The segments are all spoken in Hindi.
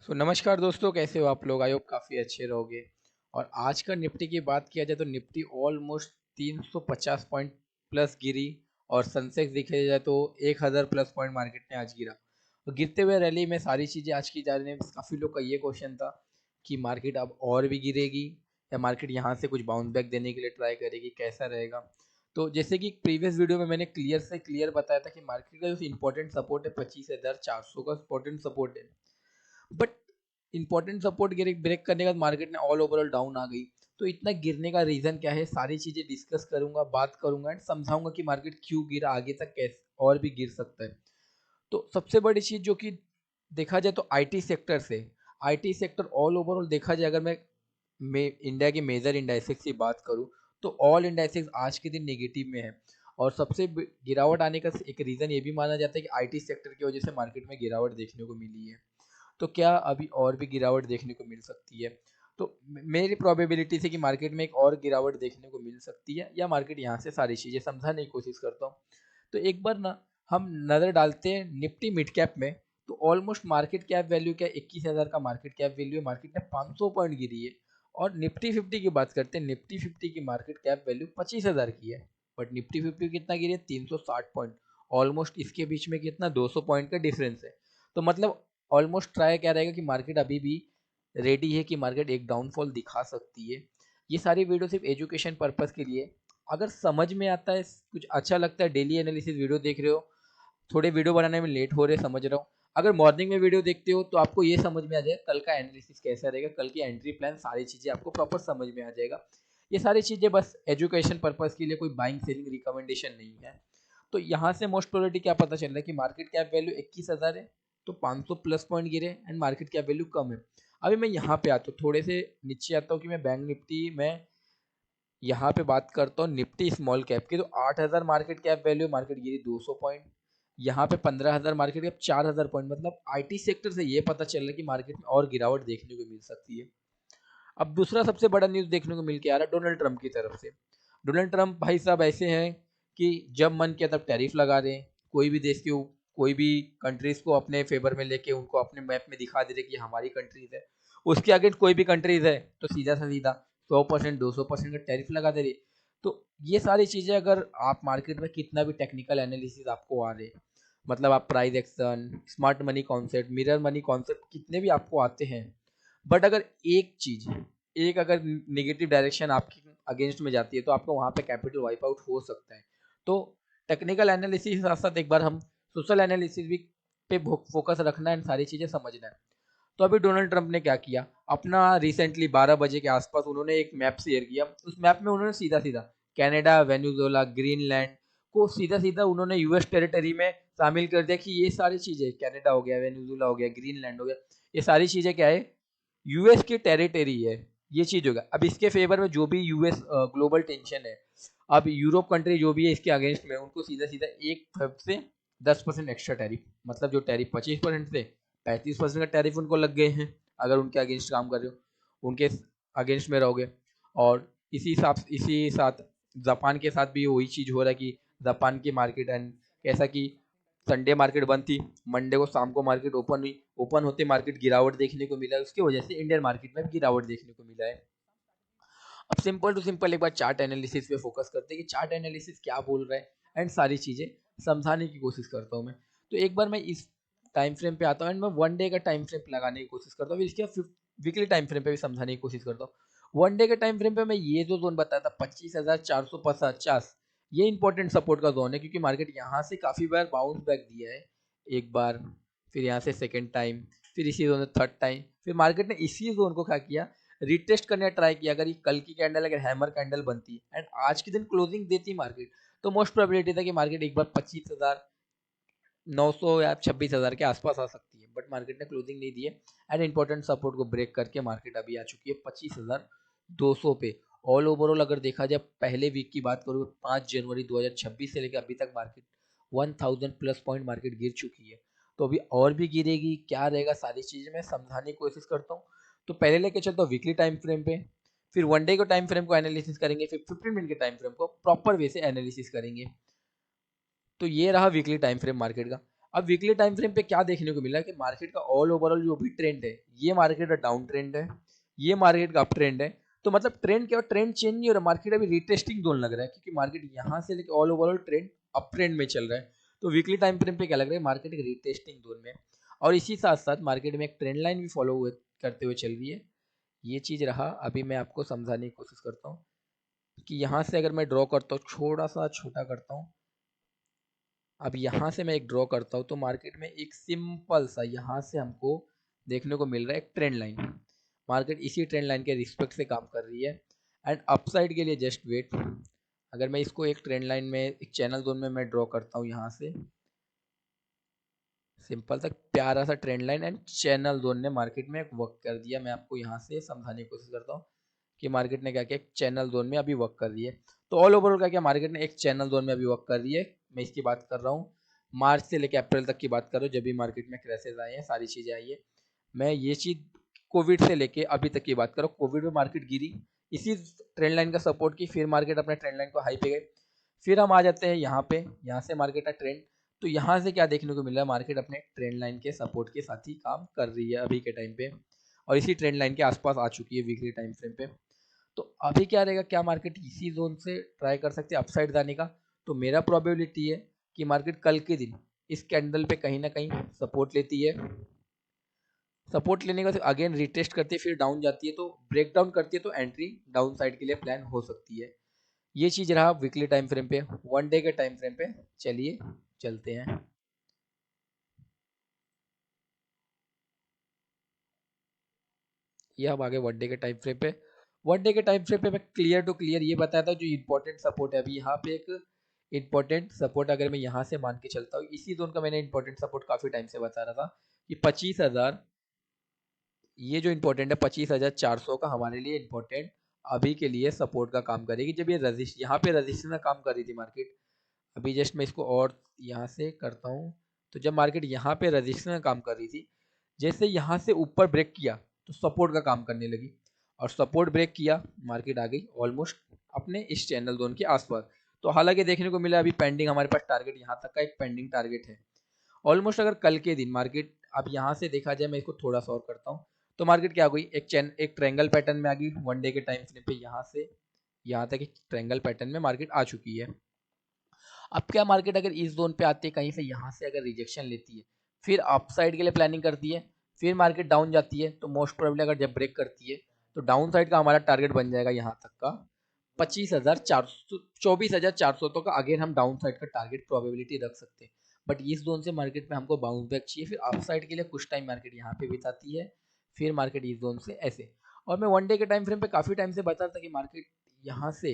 नमस्कार दोस्तों, कैसे हो आप लोग? आई होप काफ़ी अच्छे रहोगे। और आज का निफ्टी की बात किया जाए तो निफ्टी ऑलमोस्ट 350 पॉइंट प्लस गिरी। और सेंसेक्स देखे जाए तो 1000 प्लस पॉइंट मार्केट ने आज गिरा। और गिरते हुए रैली में सारी चीज़ें आज की जा रही हैं। काफ़ी लोग का ये क्वेश्चन था कि मार्केट अब और भी गिरेगी या मार्केट यहाँ से कुछ बाउंस बैक देने के लिए ट्राई करेगी, कैसा रहेगा। तो जैसे कि प्रीवियस वीडियो में मैंने क्लियर से क्लियर बताया था कि मार्केट का जो इंपॉर्टेंट सपोर्ट है 25,400 का इंपॉर्टेंट सपोर्ट है। बट इंपॉर्टेंट सपोर्ट ब्रेक करने के बाद मार्केट ने ऑल ओवरऑल डाउन आ गई। तो इतना गिरने का रीजन क्या है, सारी चीजें डिस्कस करूंगा, बात करूंगा एंड समझाऊंगा कि मार्केट क्यों गिरा, आगे तक कैसे और भी गिर सकता है। तो सबसे बड़ी चीज जो कि देखा जाए तो आईटी सेक्टर से, आईटी सेक्टर ऑल ओवरऑल देखा जाए, अगर मैं इंडिया के मेजर इंडाइसेस की बात करूं तो ऑल इंडाइसेस आज के दिन नेगेटिव में है। और सबसे गिरावट आने का एक रीजन ये भी माना जाता है कि आईटी सेक्टर की वजह से मार्केट में गिरावट देखने को मिली है। तो क्या अभी और भी गिरावट देखने को मिल सकती है? तो मेरी प्रोबेबिलिटी से कि मार्केट में एक और गिरावट देखने को मिल सकती है या मार्केट यहाँ से सारी चीज़ें समझाने की कोशिश करता हूँ। तो एक बार ना हम नज़र डालते हैं निफ्टी मिड कैप में। तो ऑलमोस्ट मार्केट कैप वैल्यू क्या, 21,000 का मार्केट कैप वैल्यू है, मार्केट ने 500 पॉइंट गिरी है। और निफ्टी 50 की बात करते हैं, निफ्टी 50 की मार्केट कैप वैल्यू 25,000 की है। बट निफ्टी 50 कितना गिरी है, 360 पॉइंट। ऑलमोस्ट इसके बीच में कितना, 200 पॉइंट का डिफरेंस है। तो मतलब ऑलमोस्ट ट्राई क्या रहेगा कि मार्केट अभी भी रेडी है कि मार्केट एक डाउनफॉल दिखा सकती है। ये सारी वीडियो सिर्फ एजुकेशन पर्पस के लिए। अगर समझ में आता है, कुछ अच्छा लगता है, डेली एनालिसिस वीडियो देख रहे हो, थोड़े वीडियो बनाने में लेट हो रहे, समझ रहा हूँ। अगर मॉर्निंग में वीडियो देखते हो तो आपको ये समझ में आ जाए कल का एनालिसिस कैसा रहेगा, कल की एंट्री प्लान, सारी चीज़ें आपको प्रॉपर समझ में आ जाएगा। ये सारी चीज़ें बस एजुकेशन पर्पस के लिए, कोई बाइंग सेलिंग रिकमेंडेशन नहीं है। तो यहाँ से मोस्ट प्रोबेबिलिटी क्या पता चल रहा है कि मार्केट कैप वैल्यू 21,000 है। तो 500 प्लस पॉइंट गिरे एंड मार्केट कैप वैल्यू कम है। अभी मैं यहाँ पे आता हूँ, थोड़े से नीचे आता हूँ कि मैं बैंक निफ्टी में यहाँ पे बात करता हूँ निफ्टी स्मॉल कैप की। तो 8,000 मार्केट कैप वैल्यू, मार्केट गिरी 200 पॉइंट। यहाँ पे 15,000 मार्केट कैप, 4,000 पॉइंट। मतलब आईटी सेक्टर से ये पता चल रहा है कि मार्केट में और गिरावट देखने को मिल सकती है। अब दूसरा सबसे बड़ा न्यूज़ देखने को मिल के आ रहा है डोनाल्ड ट्रंप की तरफ से। डोनाल्ड ट्रंप भाई साहब ऐसे हैं कि जब मन किया तब टैरिफ लगा रहे हैं। कोई भी देश के कोई भी कंट्रीज को अपने फेवर में लेके उनको अपने मैप में दिखा दे रहे कि हमारी कंट्रीज है। उसके अगेंस्ट कोई भी कंट्रीज है तो सीधा सा सीधा 100% 200% का टैरिफ लगा दे रही। तो ये सारी चीज़ें अगर आप मार्केट में कितना भी टेक्निकल एनालिसिस आपको आ रहे, मतलब आप price action, smart money concept, mirror money concept कितने भी आपको आते हैं, बट अगर एक चीज, एक अगर नेगेटिव डायरेक्शन आपके अगेंस्ट में जाती है तो आपको वहां पे कैपिटल वाइप आउट हो सकता है। तो टेक्निकल एनालिसिस के साथ साथ एक बार हम सोशल एनालिसिस भी पे फोकस रखना है, सारी चीजें समझना है। तो अभी डोनाल्ड ट्रंप ने क्या किया, अपना रिसेंटली 12 बजे के आसपास उन्होंने एक मैप शेयर किया। उस मैप में उन्होंने सीधा सीधा कनाडा, वेनेजुएला, ग्रीनलैंड को सीधा सीधा उन्होंने यूएस टेरिटरी में शामिल कर दिया कि ये सारी चीजें, कनाडा हो गया, वेनेजुएला हो गया, ग्रीनलैंड हो गया, ये सारी चीजें क्या है, यूएस की टेरिटरी है। ये चीज होगा। अब इसके फेवर में जो भी यूएस ग्लोबल टेंशन है, अब यूरोप कंट्री जो भी है इसके अगेंस्ट में, उनको सीधा सीधा 1 से 10% एक्स्ट्रा टैरिफ, मतलब जो टैरिफ 25% से 35% का टैरिफ उनको लग गए हैं। अगर उनके अगेंस्ट काम कर रहे हो, उनके अगेंस्ट में रहोगे। और इसी साथ जापान के साथ भी वही चीज हो रहा है कि जापान की मार्केट एंड कैसा कि संडे मार्केट बंद थी, मंडे को शाम को मार्केट ओपन हुई, ओपन होते मार्केट गिरावट देखने को मिला है, उसकी वजह से इंडियन मार्केट में गिरावट देखने को मिला है। अब सिंपल टू सिंपल एक बार चार्ट एनालिसिस पे फोकस करते हैं कि चार्ट एनालिसिस क्या बोल रहा है एंड सारी चीजें समझाने की कोशिश करता हूँ मैं। तो एक बार मैं इस टाइम फ्रेम पे आता हूँ एंड मैं 1 डे का टाइम फ्रेम लगाने की कोशिश करता हूँ, इसके वीकली टाइम फ्रेम पे भी समझाने की कोशिश करता हूँ। 1 डे के टाइम फ्रेम पे मैं ये जो जोन बताया था 25,450, ये इंपॉर्टेंट सपोर्ट का जोन है, क्योंकि मार्केट यहाँ से काफी बार बाउंस बैक दिया है। एक बार, फिर यहाँ से सेकेंड टाइम, फिर इसी जोन में थर्ड टाइम, फिर मार्केट ने इसी जोन को क्या किया, रिटेस्ट करने का ट्राई किया। अगर ये कल की कैंडल अगर हैमर कैंडल बनती एंड आज के दिन क्लोजिंग देती मार्केट, तो मोस्ट प्रोबेबिलिटी था कि मार्केट एक बार 25,900 या 26,000 के आसपास आ सकती है। बट मार्केट ने क्लोजिंग नहीं दी है एंड इंपॉर्टेंट सपोर्ट को ब्रेक करके मार्केट अभी आ चुकी है 25,200 पे। ऑल ओवरऑल अगर देखा जाए पहले वीक की बात करूँ, 5 जनवरी 2026 से लेकर अभी तक मार्केट 1000 प्लस पॉइंट मार्केट गिर चुकी है। तो अभी और भी गिरेगी, क्या रहेगा, सारी चीजें मैं समझाने की कोशिश करता हूँ। तो पहले लेके चलता हूँ वीकली टाइम फ्रेम पे, फिर 1 डे को टाइम फ्रेम को एनालिसिस करेंगे, फिर 15 मिनट के टाइम फ्रेम को प्रॉपर वे से एनालिसिस करेंगे। तो ये रहा वीकली टाइम फ्रेम मार्केट का। अब वीकली टाइम फ्रेम पे क्या देखने को मिला है कि मार्केट का ऑल ओवरऑल जो भी ट्रेंड है, ये मार्केट का डाउन ट्रेंड है, ये मार्केट का अप ट्रेंड है। तो मतलब ट्रेंड क्या, ट्रेंड चेंज नहीं हो रहा, मार्केट अभी रिटेस्टिंग जोन लग रहा है, क्योंकि मार्केट यहाँ से लेकर all overall trend up trend में चल रहा है। तो वीकली टाइम फ्रेम पे क्या लग रहा है, मार्केट एक रिटेस्टिंग जोन में। और इसी साथ साथ मार्केट में एक ट्रेंड लाइन भी फॉलो करते हुए चल रही है। ये चीज़ रहा, अभी मैं आपको समझाने की कोशिश करता हूँ कि यहाँ से अगर मैं ड्रॉ करता हूँ, थोड़ा सा छोटा करता हूँ, अब यहाँ से मैं एक ड्रॉ करता हूँ, तो मार्केट में एक सिंपल सा यहाँ से हमको देखने को मिल रहा है एक ट्रेंड लाइन। मार्केट इसी ट्रेंड लाइन के रिस्पेक्ट से काम कर रही है। एंड अपसाइड के लिए जस्ट वेट, अगर मैं इसको एक ट्रेंड लाइन में, एक चैनल जोन में मैं ड्रॉ करता हूँ, यहाँ से सिंपल सा प्यारा सा trend line and channel zone ने मार्केट में एक वर्क कर दिया। मैं आपको यहाँ से समझाने की कोशिश करता हूँ कि मार्केट ने क्या किया, एक चैनल जोन में अभी वर्क कर रही है। तो ऑल ओवरऑल क्या किया, मार्केट ने एक चैनल जोन में अभी वर्क कर रही है। मैं इसकी बात कर रहा हूँ, मार्च से लेकर अप्रैल तक की बात कर रहा हूँ, जब भी मार्केट में क्रैशेज आए हैं, सारी चीज़ें आई है। मैं ये चीज़ कोविड से लेके अभी तक की बात कर रहा हूँ। कोविड में मार्केट गिरी, इसी ट्रेंड लाइन का सपोर्ट की, फिर मार्केट अपने ट्रेंड लाइन को हाई पे गए। फिर हम आ जाते हैं यहाँ पे, यहाँ से मार्केट का ट्रेंड, तो यहाँ से क्या देखने को मिल रहा है, मार्केट अपने ट्रेंड लाइन के सपोर्ट के साथ ही काम कर रही है अभी के टाइम पे, और इसी ट्रेंड लाइन के आसपास आ चुकी है वीकली टाइम फ्रेम पे। तो अभी क्या रहेगा, क्या मार्केट इसी जोन से ट्राई कर सकते हैं अपसाइड जाने का? तो मेरा प्रोबेबिलिटी है कि मार्केट कल के दिन इस कैंडल पे कहीं ना कहीं सपोर्ट लेती है। सपोर्ट लेने का अगेन रिटेस्ट करती है, फिर डाउन जाती है, तो ब्रेक डाउन करती है, तो एंट्री डाउन साइड के लिए प्लान हो सकती है। ये चीज रहा वीकली टाइम फ्रेम पे। वन डे के टाइम फ्रेम पे चलिए चलते हैं। ये हम आगे वन डे के टाइम फ्रेम पे। वन डे के टाइम फ्रेम पे मैं क्लियर टू क्लियर ये बताया था, जो इंपॉर्टेंट सपोर्ट है अभी यहाँ पे, एक इंपॉर्टेंट सपोर्ट अगर मैं यहाँ से मान के चलता हूँ, इसी जोन का मैंने इंपॉर्टेंट सपोर्ट काफी टाइम से बता रहा था कि 25,000, ये जो इंपॉर्टेंट है 25,400 का हमारे लिए इंपॉर्टेंट अभी के लिए सपोर्ट का काम करेगी। जब ये रजिस्ट यहाँ पे रजिस्टेंस का काम कर रही थी मार्केट, अभी जस्ट मैं इसको और यहाँ से करता हूँ, तो जब मार्केट यहाँ पे रजिस्टेंस का काम कर रही थी, जैसे यहाँ से ऊपर ब्रेक किया तो सपोर्ट का काम करने लगी, और सपोर्ट ब्रेक किया, मार्केट आ गई ऑलमोस्ट अपने इस चैनल जोन के आसपास। तो हालांकि देखने को मिला अभी पेंडिंग हमारे पास टारगेट, यहाँ तक का एक पेंडिंग टारगेट है ऑलमोस्ट। अगर कल के दिन मार्केट, अब यहाँ से देखा जाए, मैं इसको थोड़ा सा और करता हूँ, तो मार्केट क्या हो गई, एक ट्रायंगल पैटर्न में आ गई वन डे के टाइम फ्रेम पे, यहाँ से यहाँ तक एक ट्रायंगल पैटर्न में मार्केट आ चुकी है। अब क्या, मार्केट अगर इस जोन पे आती है, कहीं से यहाँ से अगर रिजेक्शन लेती है, फिर अपसाइड के लिए प्लानिंग करती है, फिर मार्केट डाउन जाती है, तो मोस्ट प्रोबेबली अगर जब ब्रेक करती है, तो डाउन साइड का हमारा टारगेट बन जाएगा यहाँ तक का 25,400, 24,400 तक का अगेन हम डाउन साइड का टारगेट प्रोबेबिलिटी रख सकते हैं। बट इस जोन से मार्केट में हमको बाउंस बैक चाहिए, फिर अप साइड के लिए कुछ टाइम मार्केट यहाँ पे बिताती है, फिर मार्केट इस जोन से ऐसे। और मैं वन डे के टाइम फ्रेम पे काफी टाइम से बता रहा था कि मार्केट यहाँ से,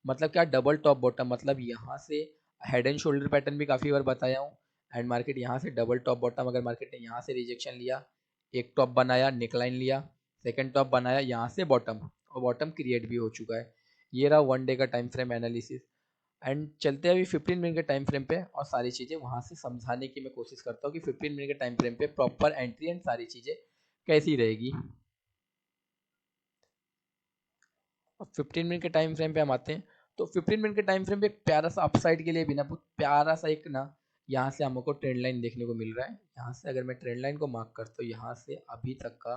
मतलब क्या, डबल टॉप बॉटम, मतलब यहाँ से हेड एंड शोल्डर पैटर्न भी काफी बार बताया हूँ। एंड मार्केट यहाँ से डबल टॉप बॉटम, अगर मार्केट ने यहाँ से रिजेक्शन लिया, एक टॉप बनाया, नेकलाइन लिया, सेकंड टॉप बनाया, यहाँ से बॉटम, और बॉटम क्रिएट भी हो चुका है। ये रहा वन डे का टाइम फ्रेम एनालिसिस। एंड चलते हैं अभी 15 मिनट के टाइम फ्रेम पे, और सारी चीज़ें वहाँ से समझाने की मैं कोशिश करता हूँ कि 15 मिनट के टाइम फ्रेम पे प्रॉपर एंट्री एंड सारी चीज़ें कैसी रहेगी। और 15 मिनट के टाइम फ्रेम पे हम आते हैं, तो 15 मिनट के टाइम फ्रेम पे एक प्यारा सा अपसाइड के लिए भी ना, बहुत प्यारा सा एक ना, यहाँ से हमको ट्रेंड लाइन देखने को मिल रहा है। यहाँ से अगर मैं ट्रेंड लाइन को मार्क करता हूँ, यहाँ से अभी तक का,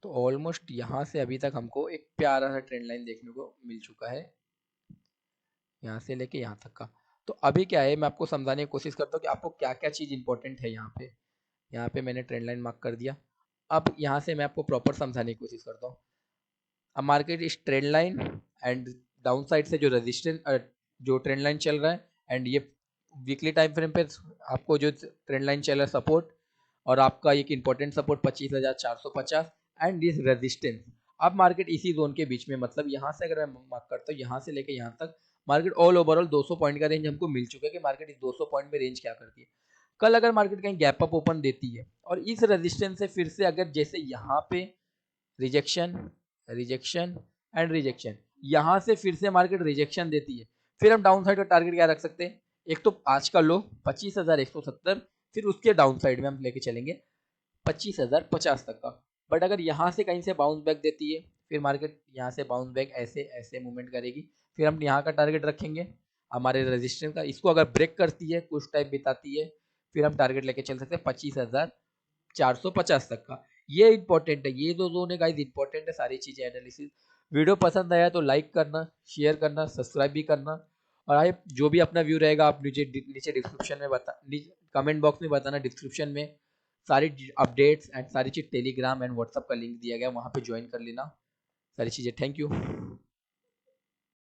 तो ऑलमोस्ट यहाँ से अभी तक हमको एक प्यारा सा ट्रेंड लाइन देखने को मिल चुका है, यहाँ से लेके यहाँ तक का। तो अभी क्या है, मैं आपको समझाने की कोशिश करता हूँ कि आपको क्या क्या चीज़ इंपॉर्टेंट है यहाँ पे। यहाँ पे मैंने ट्रेंड लाइन मार्क कर दिया, अब यहाँ से मैं आपको प्रॉपर समझाने की कोशिश करता हूँ। अब मार्केट इस trend line and down side से जो रेजिस्टेंस, जो ट्रेंड लाइन चल रहा है, एंड ये वीकली टाइम फ्रेम पे आपको जो ट्रेंड लाइन चल रहा है सपोर्ट, और आपका एक important support 25,450 and this resistance. अब मार्केट इसी जोन के बीच में, मतलब यहाँ से अगर मैं मार्क करता हूँ, यहाँ से लेके यहाँ तक मार्केट ऑल ओवरऑल 200 पॉइंट का रेंज हमको मिल चुका है कि मार्केट इस 200 पॉइंट में रेंज क्या करती है। कल अगर मार्केट कहीं गैप अप ओपन देती है, और इस रेजिस्टेंस से फिर से अगर जैसे यहाँ पे रिजेक्शन, रिजेक्शन एंड रिजेक्शन, यहां से फिर से मार्केट रिजेक्शन देती है, फिर हम डाउन साइड का टारगेट क्या रख सकते हैं, एक तो आज का लो 25,170, फिर उसके डाउन साइड में हम लेके चलेंगे 25,050 तक का। बट अगर यहाँ से कहीं से बाउंस बैक देती है, फिर मार्केट यहाँ से बाउंस बैक ऐसे ऐसे मूवमेंट करेगी, फिर हम यहाँ का टारगेट रखेंगे हमारे रजिस्ट्रेशन का, इसको अगर ब्रेक करती है, कुछ टाइम बिताती है, फिर हम टारगेट लेके चल सकते हैं 25,450 तक का। ये इंपॉर्टेंट है, ये दो जोन है गाइस, इंपॉर्टेंट है सारी चीजें एनालिसिस। वीडियो पसंद आया तो लाइक करना, शेयर करना, सब्सक्राइब भी करना। और आए जो भी अपना व्यू रहेगा आप नीचे नीचे डिस्क्रिप्शन में बता, कमेंट बॉक्स में बताना। डिस्क्रिप्शन में सारी अपडेट्स एंड सारी चीज टेलीग्राम एंड व्हाट्सअप का लिंक दिया गया, वहां पे ज्वाइन कर लेना सारी चीजें। Thank you.